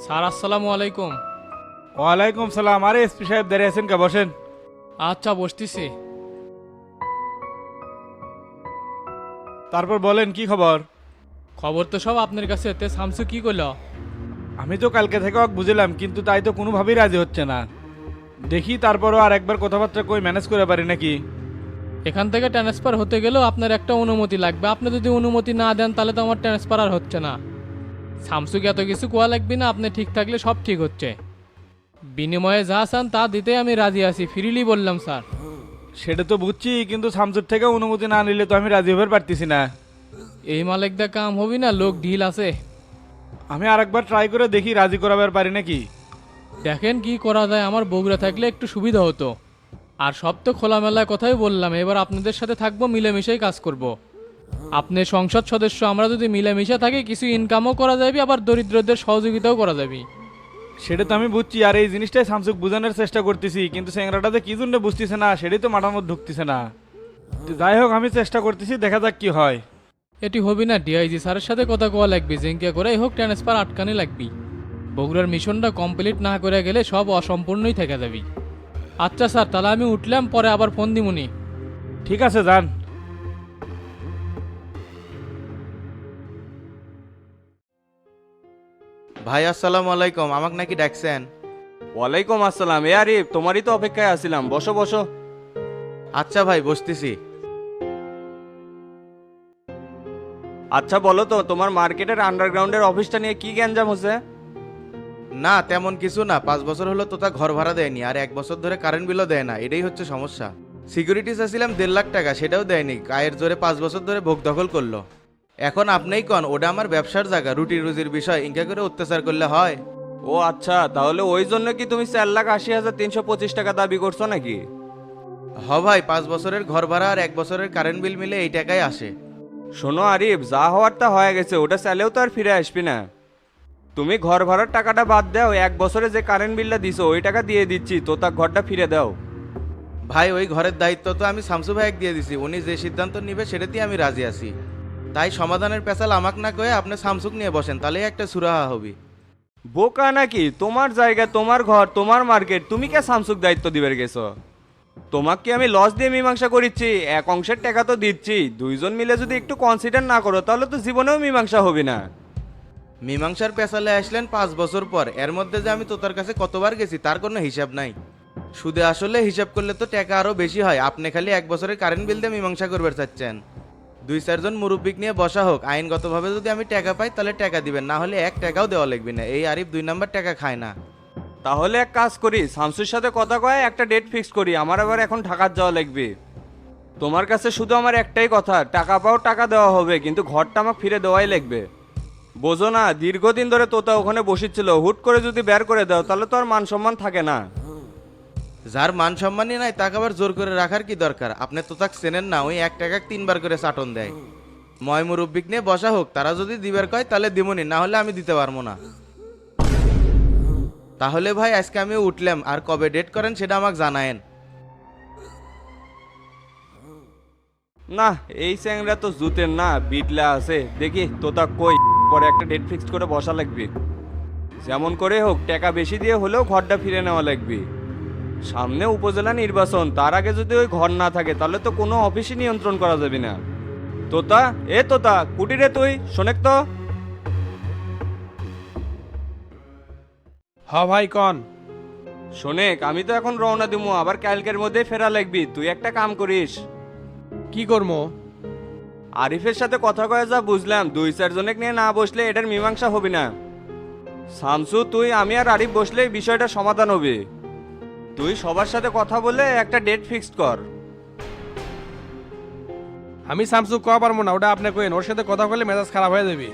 Sir আসসালামু আলাইকুম। ওয়ালাইকুম সালাম। আরে এসপি সাহেব দাঁড়িয়ে আছেন কে? বসেন। আচ্ছা বসতেছি। তারপর বলেন কি খবর? খবর তো সব আপনার কাছে, তে শামসু কি করলো? আমি তো কালকে থেকে ওকে বুঝলাম, কিন্তু তাই তো কোনোভাবেই রাজি হচ্ছে না। দেখি তারপরও আর একবার কথাবার্তা কই ম্যানেজ করে পারি নাকি। এখান থেকে ট্রান্সফার হতে গেলেও আপনার একটা অনুমতি লাগবে। আপনি যদি অনুমতি না দেন তাহলে তো আমার ট্রান্সফার আর হচ্ছে না। শামসুকে এত কিছু কোয়া লাগবে না, আপনি ঠিক থাকলে সব ঠিক হচ্ছে। বিনিময়ে যা চান তা দিতে আমি রাজি আছি, ফ্রিলি বললাম স্যার। সেটা তো বুঝছি, কিন্তু শামসুর থেকে অনুমতি না নিলে তো আমি রাজি হতে পারতেছি না। এই মালিকদা কাম হবি না, লোক ঢিল আছে। আমি আর একবার ট্রাই করে দেখি রাজি করাবার পারি নাকি। দেখেন কি করা যায়, আমার বগুড়া থাকলে একটু সুবিধা হতো। আর সব তো খোলামেলায় কথাই বললাম, এবার আপনাদের সাথে থাকবো, মিলেমিশেই কাজ করব। আপনি সংসদ সদস্য, আমরা যদি মিলেমিশে থাকি কিছু ইনকামও করা যাবে, আবার দরিদ্রদের সহযোগিতাও করা যাবে। সেটা তো আমি বুঝছি, আর এই জিনিসটাই শামসুক বোঝানোর চেষ্টা করতেছি, কিন্তু স্যাংরাটাতে কি জন্য বুঝতেছে না সেটাই তো মাথার মধ্যে ঢুকতেছে না। তো যাই হোক, আমি চেষ্টা করতেছি, দেখা যাক কি হয়। এটি হবি না, ডিআইজি স্যারের সাথে কথা কোয়া লাগবে, জিঙ্কা করেই হোক ট্রান্সফার আটকানি লাগবি। বগুড়ার মিশনটা কমপ্লিট না করে গেলে সব অসম্পূর্ণই থেকে যাবি। আচ্ছা স্যার, তাহলে আমি উঠলাম, পরে আবার ফোন দিমুনি। ঠিক আছে, যান। ভাই আসসালামু আলাইকুম, আমাকে নাকি ডাকছেন? ওয়ালাইকুম আসসালাম। এ আরিফ, তোমারই তো অপেক্ষায় আছিলাম, বসো বসো। আচ্ছা ভাই, বসতেছি। আচ্ছা বলো তো, তোমার মার্কেটের আন্ডারগ্রাউন্ডের অফিসটা নিয়ে কি গ্যাঞ্জাম হচ্ছে? না তেমন কিছু না, 5 বছর হলো তোতা ঘর ভাড়া দেয়নি, আর 1 বছর ধরে কারেন্ট বিলও দেয় না, এটাই হচ্ছে সমস্যা। সিকিউরিটি চাচ্ছিলাম 1.5 লাখ টাকা, সেটাও দেয়নি, গায়ের জোরে 5 বছর ধরে ভোগ দখল করলো। এখন আপনিই কন, ওটা আমার ব্যবসার জায়গা, রুটি রুজির বিষয়, ইনকা করে অত্যাচার করলে হয়? ও আচ্ছা, তাহলে ওই জন্য কি তুমি 4,80,325 টাকা দাবি করছো নাকি? ভাই, 5 বছরের ঘর ভাড়া আর 1 বছরের কারেন্ট বিল মিলে এই টাকাই আসে। শোনো আরিফ, যা হওয়ার তা হয়ে গেছে, ওটা চাইলেও তো আর ফিরে আসবি না। তুমি ঘর ভাড়ার টাকাটা বাদ দাও, 1 বছরে যে কারেন্ট বিলটা দিছো ওই টাকা দিয়ে দিচ্ছি, তো তার ঘরটা ফিরে দাও। ভাই ওই ঘরের দায়িত্ব তো আমি শামসু ভাইকে দিয়ে দিছি, উনি যে সিদ্ধান্ত নিবে সেটাতেই আমি রাজি আছি। তাই সমাধানের পেশাল আমাকে না কয়ে আপনি শামসুক নিয়ে বসেন, তাহলেই একটা সুরাহা হবে। বোকা নাকি? তোমার জায়গা, তোমার ঘর, তোমার মার্কেট, তুমি কে শামসুক দায়িত্ব দিবে গেছো? তোমাকে আমি লস দিয়ে মীমাংসা করিচ্ছি, এক অংশের টাকা তো দিচ্ছি, দুইজন মিলে যদি একটু কনসিডার না করো তাহলে তো জীবনেও মীমাংসা হবে না। মীমাংসার পেশালে আসলেন 5 বছর পর, এর মধ্যে যে আমি তোতার কাছে কতবার গেছি তার কোনো হিসাব নাই। সুদে আসলে হিসাব করলে তো টাকা আরো বেশি হয়, আপনি খালি 1 বছরের কারেন্ট বিল দিয়ে মীমাংসা করবার চাচ্ছেন। 2-4 জন মুরব্বিক নিয়ে বসা হোক, আইনগতভাবে যদি আমি টাকা পাই তাহলে টাকা দিবেন, না হলে 1 টাকাও দেওয়া লাগবে না। এই আরিফ 2 নাম্বার টাকা খায় না। তাহলে এক কাজ করি, শামসুর সাথে কথা কয়ে একটা ডেট ফিক্স করি, আমার আবার এখন ঢাকার যাওয়া লাগবে। তোমার কাছে শুধু আমার একটাই কথা, টাকা পাও টাকা দেওয়া হবে, কিন্তু ঘরটা আমাকে ফিরে দেওয়াই লাগবে। বোঝো না, দীর্ঘদিন ধরে তোতা ওখানে বসেছিল, হুট করে যদি বের করে দাও তাহলে তো আর মান সম্মান থাকে না। যার মান সম্মানই নাই তাকে আবার জোর করে রাখার কি দরকার? আপনি তো তাকে চেনেন না, ওই 1 টাকা 3 বার করে চাটন দেয়। ময় মুরব্বিক নিয়ে বসা হোক, তারা যদি দিবার কয় তাহলে দিমনি, না হলে আমি দিতে পারবো না। তাহলে ভাই আজকে আমি উঠলাম, আর কবে ডেট করেন সেটা আমাকে জানায়েন। না, এই চ্যাংরা তো জুতের না, বিটলা আছে, দেখি তোতা কই, পরে একটা ডেট ফিক্স করে বসা লাগবে। যেমন করে হোক টাকা বেশি দিয়ে হলেও ঘরটা ফিরে নেওয়া লাগবে। সামনে উপজেলা নির্বাচন, তার আগে যদি ওই ঘর না থাকে তাহলে তো কোনো অফিসই নিয়ন্ত্রণ করা যাবে না। তোতা, এ তোতা, কুটিরে তুই শোনেক তো। হ ভাই কন। শোনেক, আমি তো এখন রওনা দিমু, আবার কালকের মধ্যে ফেরা লাগবি। তুই একটা কাম করিস, কি করবো? আরিফের সাথে কথা কয়ে যা বুঝলাম, 2-4 জনেক নিয়ে না বসলে এটার মীমাংসা হবে না। শামসু, তুই, আমি আর আরিফ বসলে বিষয়টা সমাধান হবে। তুই সবার সাথে কথা বলে একটা ডেট ফিক্সড কর। আমি স্যামসুং কয়া পারবো না, ওটা আপনি কইন, ওর সাথে কথা বললে মেজাজ খারাপ হয়ে যাবে।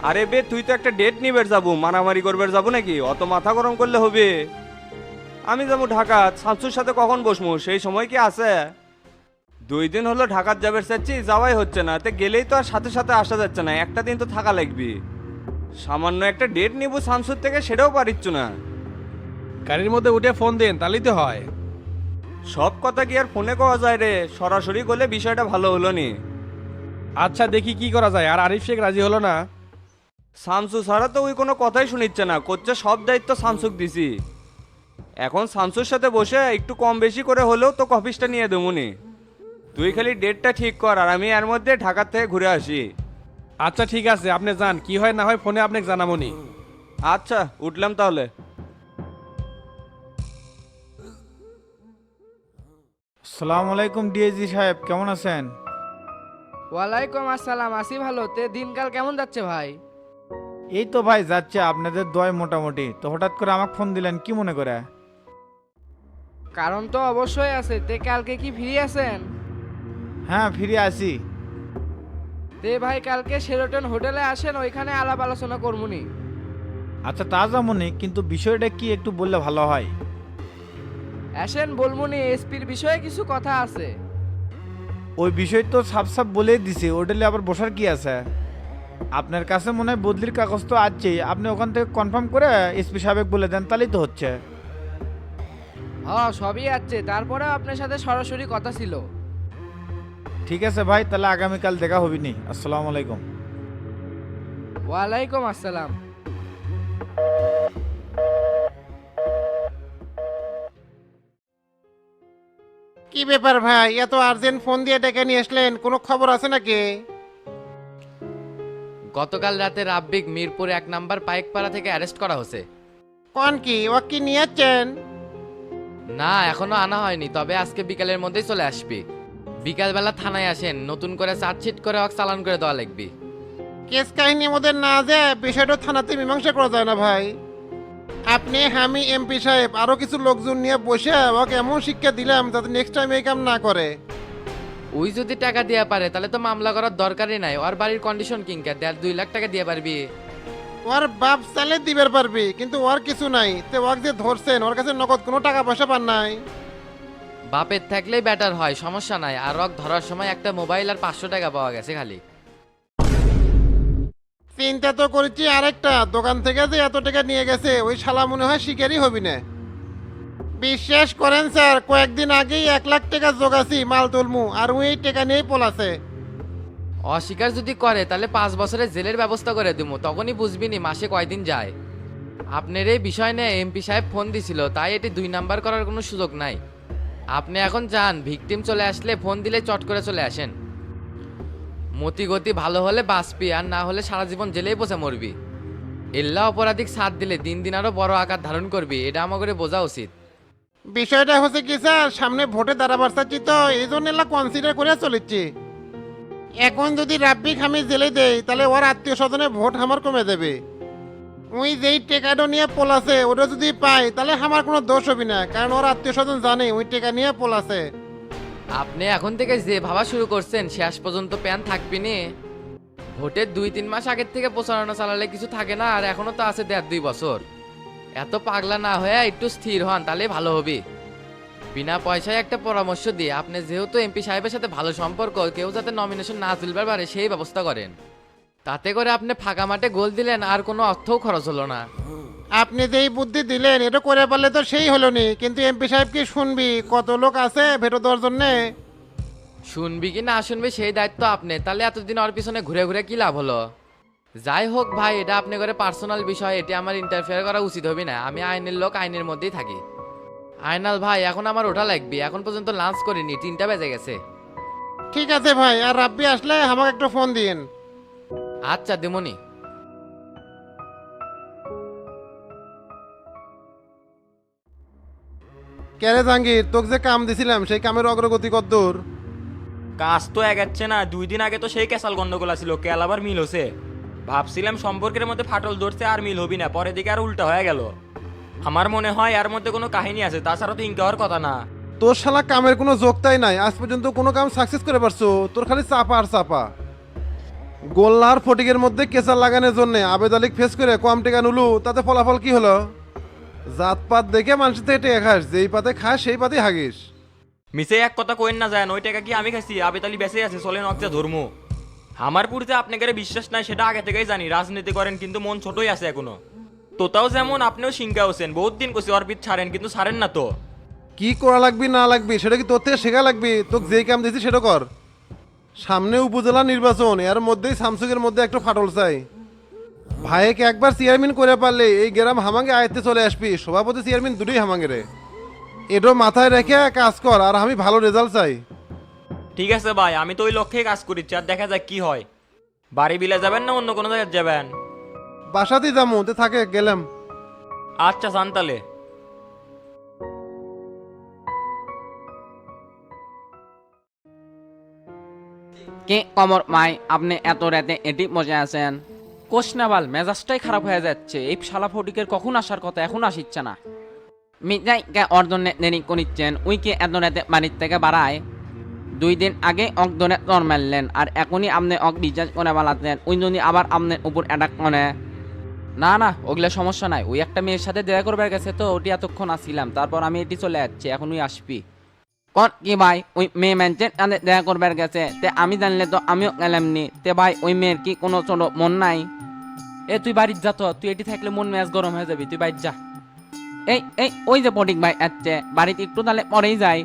আরে বে, তুই তো একটা ডেট নিবের যাবো, মারামারি করবে যাবো নাকি? অত মাথা গরম করলে হবে? আমি যাবো ঢাকা, শামসুর সাথে কখন বসমু, সেই সময় কি আছে? 2 দিন হলো ঢাকার যাবে চাচ্ছি, যাওয়াই হচ্ছে না, তে গেলেই তো আর সাথে সাথে আসা যাচ্ছে না, একটা দিন তো থাকা লাগবে। সামান্য একটা ডেট নিব শামসুর থেকে, সেটাও পারিচ্ছ না। গাড়ির মধ্যে উঠে ফোন দেন, তাহলেই তো হয়। সব কথা কি আর ফোনে কওয়া যায় রে? সরাসরি করলে বিষয়টা ভালো হলো নি। আচ্ছা দেখি কি করা যায়। আর আরিফ শেখ রাজি হলো না? শামসু ছাড়া তো ওই কোনো কথাই শুনিচ্ছে না, করছে সব দায়িত্ব শামসুক দিছি। এখন শামসুর সাথে বসে একটু কম বেশি করে হলেও তো কফিসটা নিয়ে দেবুনি। তুই খালি ডেটটা ঠিক কর আর আমি এর মধ্যে ঢাকা থেকে ঘুরে আসি। আচ্ছা ঠিক আছে, আপনি যান, কি হয় না হয় ফোনে আপনাকে জানামনি। আচ্ছা উঠলাম তাহলে। আসসালামু আলাইকুম ডিএজি সাহেব, কেমন আছেন? ওয়ালাইকুম আসসালাম, আসি ভালো। তে দিনকাল কেমন যাচ্ছে ভাই? এই তো ভাই যাচ্ছে, আপনাদের দয় মোটামুটি। তো হঠাৎ করে আমাকে ফোন দিলেন, কি মনে করে? কারণ তো অবশ্যই আছে। তে কালকে কি ফ্রি আছেন? হ্যাঁ, ফিরে আসি। তে ভাই কালকে শেরাটন হোটেলে আসেন, ওইখানে আলাপ আলোচনা করবনি। আচ্ছা তা যেমনই, কিন্তু বিষয়টা কি একটু বললে ভালো হয়। আসেন বলবনি, এসপির বিষয়ে কিছু কথা আছে। ওই বিষয় তো সাফ সাফ বলেই দিছে, হোটেলে আবার বসার কি আছে? আপনার কাছে মনে হয় বদলির কাগজ তো আছেই, আপনি ওখান থেকে কনফার্ম করে এসপি সাহেব বলে দেন, তাহলেই তো হচ্ছে। হ্যাঁ সবই আছে, তারপরেও আপনার সাথে সরাসরি কথা ছিল। ঠিক আছে ভাই, তাহলে আগামীকাল দেখা হবি নি। আসসালামু আলাইকুম। ওয়ালাইকুম আসসালাম। কি ব্যাপার ভাই, এত আর্জেন্ট ফোন দিয়ে ডেকে নিয়ে আসলেন? কোনো খবর আছে নাকি? গতকাল রাতে রাব্বিক মিরপুর 1 নাম্বার পাইকপাড়া থেকে অ্যারেস্ট করা হয়েছে। কোন কি ও কি নিয়ে যাচ্ছেন? না এখনো আনা হয়নি, তবে আজকে বিকালের মধ্যেই চলে আসবি। বিকালবেলা থানায় আসেন, নতুন করে চার্জশিট করে ওকে চালান করে দেওয়া লাগবে। কেস কাহিনী ওদের না যায় বিষয়টা থানাতে মীমাংসা করা যায় না ভাই। আপনি আমি এমপি সাহেব আরো কিছু লোকজন নিয়ে বসে ওকে এমন শিক্ষা দিলাম যাতে নেক্সট টাইম এই কাম না করে। ওই যদি টাকা দেওয়া পারে তাহলে তো মামলা করার দরকারই নাই। ওর বাড়ির কন্ডিশন কিংকা 1.5-2 লাখ টাকা দিয়ে পারবি। ওর বাপ চালে দিবের পারবি, কিন্তু ওর কিছু নাই। তে ওকে যে ধরছেন ওর কাছে নগদ কোনো টাকা পয়সা পান নাই। বাপের থাকলেই বেটার হয়, সমস্যা নাই। আর ওকে ধরার সময় একটা মোবাইল আর 500 টাকা পাওয়া গেছে খালি। চিন্তা তো করেছি আরেকটা, দোকান থেকে যে এত টাকা নিয়ে গেছে ওই শালা মনে হয় শিকারই হবি না। বিশ্বাস করেন স্যার, কয়েকদিন আগেই 1 লাখ টাকা জোগাছি মাল তুলমু, আর ওই টাকা নিয়েই পলাছে। অস্বীকার যদি করে তাহলে 5 বছরের জেলের ব্যবস্থা করে দেবো, তখনই বুঝবিনি মাসে কয়দিন যায়। আপনার এই বিষয় নিয়ে এমপি সাহেব ফোন দিছিল, তাই এটি 2 নাম্বার করার কোনো সুযোগ নাই। আপনি এখন যান, ভিকটিম চলে আসলে ফোন দিলে চট করে চলে আসেন। মতি গতি ভালো হলে বাঁচবি, আর না হলে সারা জীবন জেলেই বসে মরবি। এল্লা অপরাধিক সাথ দিলে দিন দিন আরো বড় আকার ধারণ করবি, এটা আমাকে বোঝা উচিত। বিষয়টা হচ্ছে কি স্যার, সামনে ভোটে দাঁড়াবার চাচ্ছি তো এই জন্য এলা কনসিডার করে চলেছি। এখন যদি রাব্বিক আমি জেলে দেই তাহলে ওর আত্মীয় স্বজনে ভোট আমার কমে দেবে। ওই যেই টেকাটা নিয়ে পলাছে ওটা যদি পাই তাহলে আমার কোনো দোষ হবে না, কারণ ওর আত্মীয় স্বজন জানে ওই টেকা নিয়ে পলাছে। আপনি এখন থেকে যে ভাবা শুরু করছেন শেষ পর্যন্ত প্যান থাকবি নি। ভোটের 2-3 মাস আগের থেকে প্রচারণা চালালে কিছু থাকে না, আর এখনো তো আছে 1.5-2 বছর। এত পাগলা না হয়ে একটু স্থির হন, তাহলে ভালো হবে। বিনা পয়সায় একটা পরামর্শ দিয়ে, আপনি যেহেতু এমপি সাহেবের সাথে ভালো সম্পর্ক, কেউ যাতে নমিনেশন না তুলবার পারে সেই ব্যবস্থা করেন। তাতে করে আপনি ফাঁকা মাঠে গোল দিলেন, আর কোনো অর্থও খরচ হলো না। আপনি যেই বুদ্ধি দিলেন এটা করে পারলে তো সেই হলো নি, কিন্তু এমপি সাহেব কি শুনবি? কত লোক আছে ভেটো দেওয়ার জন্যে। শুনবি কি না শুনবি সেই দায়িত্ব আপনি। তাহলে এতদিন ওর পিছনে ঘুরে ঘুরে কি লাভ হলো? যাই হোক ভাই, এটা আপনি করে পার্সোনাল বিষয়, এটি আমার ইন্টারফেয়ার করা উচিত হবে না। আমি আইনের লোক, আইনের মধ্যেই থাকি। আইনাল ভাই, এখন আমার ওঠা লাগবে, এখন পর্যন্ত লাঞ্চ করিনি, 3টা বেজে গেছে। ঠিক আছে ভাই, আর রাব্বি আসলে আমাকে একটা ফোন দিন। আচ্ছা দেমনি। কেরে জাহাঙ্গীর, তোকে যে কাম দিছিলাম সেই কামের অগ্রগতি কতদূর? কাজ তো এগাচ্ছে না। 2 দিন আগে তো সেই ক্যাসাল গন্ডগোল ছিল, কেল আবার মিল হচ্ছে। ভাবছিলাম সম্পর্কের মধ্যে ফাটল ধরছে আর মিল হবি না, পরে দিকে আর উল্টা হয়ে গেল। আমার মনে হয় এর মধ্যে কোনো কাহিনী আছে, তাছাড়া তো ইনকা হওয়ার কথা না। তোর শালা কামের কোনো যোগতাই নাই, আজ পর্যন্ত কোনো কাম সাকসেস করে পারছো? তোর খালি চাপা আর চাপা। গোল্লার ফটিকের মধ্যে কেঁচা লাগানোর জন্য আবেদ আলিক ফেস করে কম টেকা নুলু, তাতে ফলাফল কি হলো? জাতপাত দেখে মানুষের থেকে টেকা খাস, যেই পাতে খাস সেই পাতে হাগিস। মিসে এক কথা কইন না যায়, ওই টাকা কি আমি খাইছি? আবেতালি বেঁচে আছে, চলে নকজা ধর্ম। আমার পুরিতে আপনাকে বিশ্বাস নাই সেটা আগে থেকেই জানি। রাজনীতি করেন কিন্তু মন ছোটই আছে এখনো। তোতাও যেমন, আপনিও সিংকা হোসেন, বহুত দিন কইছি অরবিট ছাড়েন, কিন্তু ছাড়েন না তো। কি করা লাগবি না লাগবি সেটা কি তোর থেকে শেখা লাগবি? তোকে যেই কাম দিয়েছি সেটা কর। সামনে উপজেলা নির্বাচন, এর মধ্যেই স্যামসুংয়ের মধ্যে একটা ফাটল চাই। ভাইকে একবার চেয়ারম্যান করে পারলে এই গ্রাম হামাঙ্গে আয়ত্তে চলে আসবি, সভাপতি চেয়ারম্যান দুটোই হামাঙ্গে রে। এটো মাথায় রেখে কাজ কর, আর আমি ভালো রেজাল্ট চাই। ঠিক আছে ভাই, আমি তো ওই লক্ষ্যে কাজ করিচ্ছি, আর দেখা যাক কি হয়। বাড়ি বিলে যাবেন না অন্য কোনো জায়গায় যাবেন? বাসাতেই যাবো, তে থাকে গেলাম। আচ্ছা যান তাহলে। কে কমর মাই, আপনি এত রাতে এটি বসে আছেন? কোষ না বাল, মেজাজটাই খারাপ হয়ে যাচ্ছে। এই শালা ফটিকের কখন আসার কথা, এখন আসিচ্ছে না। মিজাই কে অর্জনে দেরি করিচ্ছেন, উই কে এত রাতে বাড়ির থেকে বাড়ায়? 2 দিন আগে অক ধরে চর মারলেন, আর এখনই আপনি অক রিচার্জ করে বালাতেন, উই যদি আবার আপনার উপর অ্যাটাক করে। না না, ওগুলো সমস্যা নাই। ওই একটা মেয়ের সাথে দেখা করবার গেছে তো, ওটি এতক্ষণ আসছিলাম, তারপর আমি এটি চলে যাচ্ছি, এখন ওই আসবি। কন কি ভাই, ওই মেয়ে ম্যানচেন তাদের দেখা করবার গেছে, তে আমি জানলে তো আমিও গেলামনি। তে ভাই ওই মেয়ের কি কোনো ছোট মন নাই? এ তুই বাড়ির যা তো, তুই এটি থাকলে মন মেজাজ গরম হয়ে যাবি, তুই বাড়ির যা। এই এই ওই যে পটিক ভাই আসছে, বাড়িতে একটু তাহলে পরেই যাই।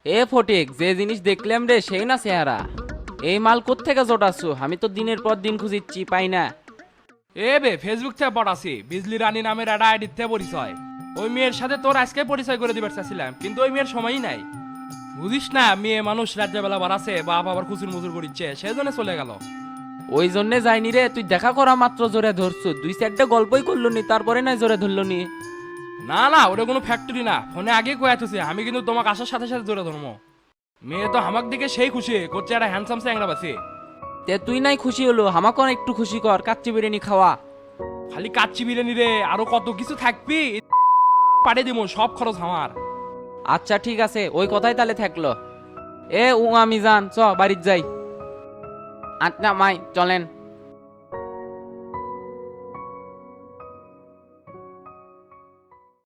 এ ফটিক, যে জিনিস দেখলাম রে সেই না চেহারা। এই মাল কোত্থেকে জোটাচ্ছু? আমি তো দিনের পর দিন খুঁজিচ্ছি, পাই না। এ বে, ফেসবুক থেকে পড়াছি, বিজলি রানী নামের একটা আইডির থেকে পরিচয়। ওই মেয়ের সাথে তোর আজকে পরিচয় করে দিবার চাচ্ছিলাম, কিন্তু ওই মেয়ের সময়ই নাই। বুঝিস না, মেয়ে মানুষ রাজ্যবেলা বাড়াছে, বাপ আবার খুচুর মুচুর করিচ্ছে, সেই জন্য চলে গেল। ওই জন্যে যাইনি রে, তুই দেখা করা মাত্র জোরে ধরছু, 2-4টা গল্পই করলো নি, তারপরে নাই জোরে ধরলো নি। না না, ওটা কোনো ফ্যাক্টরি না, ফোনে আগে কয়াতেছে, আমি কিন্তু তোমাকে আসার সাথে সাথে জোরে ধর্ম। মেয়ে তো আমাক দিকে সেই খুশি করছে, একটা হ্যান্ডসাম স্যাংরা বাসে। তে তুই নাই খুশি হলো, আমাকে একটু খুশি কর, কাচ্চি বিরিয়ানি খাওয়া। খালি কাচ্চি বিরিয়ানি রে, আরো কত কিছু থাকবি, পাড়ে দিব, সব খরচ আমার। আচ্ছা ঠিক আছে, ওই কথাই তাহলে থাকলো। এ উ আমি যান, চ বাড়ির যাই। আচ্ছা মাই চলেন।